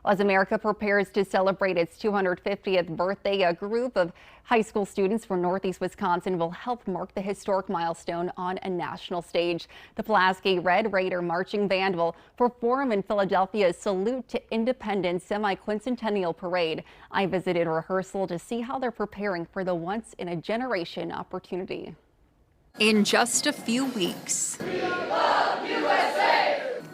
As America prepares to celebrate its 250th birthday, a group of high school students from Northeast Wisconsin will help mark the historic milestone on a national stage. The Pulaski Red Raider Marching Band will perform in Philadelphia's Salute to Independence Semiquincentennial Parade. I visited rehearsal to see how they're preparing for the once-in-a-generation opportunity. In just a few weeks,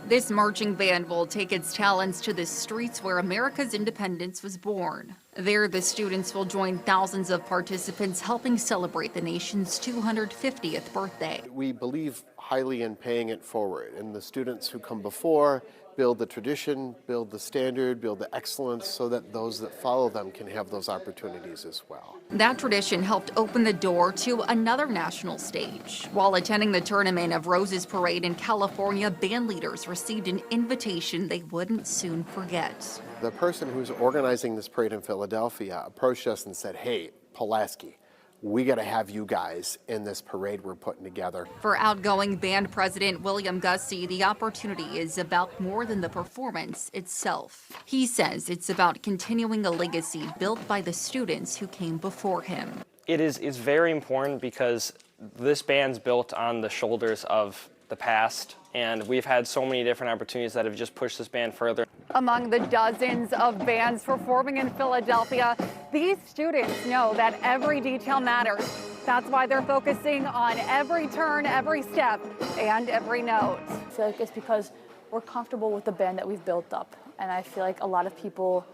this marching band will take its talents to the streets where America's independence was born. There, the students will join thousands of participants helping celebrate the nation's 250th birthday. We believe highly in paying it forward, and the students who come before build the tradition, build the standard, build the excellence so that those that follow them can have those opportunities as well. That tradition helped open the door to another national stage. While attending the Tournament of Roses parade in California, band leaders received an invitation they wouldn't soon forget. The person who's organizing this parade in Philadelphia approached us and said, "Hey, Pulaski, we got to have you guys in this parade we're putting together." For outgoing band president William Gussie, the opportunity is about more than the performance itself. He says it's about continuing a legacy built by the students who came before him. It is very important because this band's built on the shoulders of the past, and we've had so many different opportunities that have just pushed this band further. Among the dozens of bands performing in Philadelphia, these students know that every detail matters. That's why they're focusing on every turn, every step, and every note. I feel like it's because we're comfortable with the band that we've built up, and I feel like a lot of people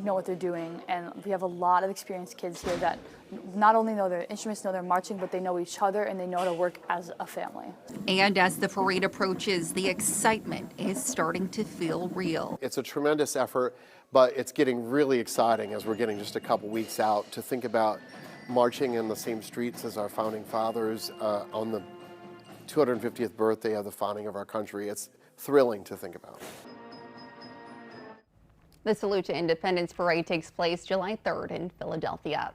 know what they're doing, and we have a lot of experienced kids here that not only know their instruments, know their marching, but they know each other and they know how to work as a family. And as the parade approaches, the excitement is starting to feel real. It's a tremendous effort, but it's getting really exciting as we're getting just a couple weeks out to think about marching in the same streets as our founding fathers on the 250th birthday of the founding of our country. It's thrilling to think about. The Salute to Independence Parade takes place July 3rd in Philadelphia.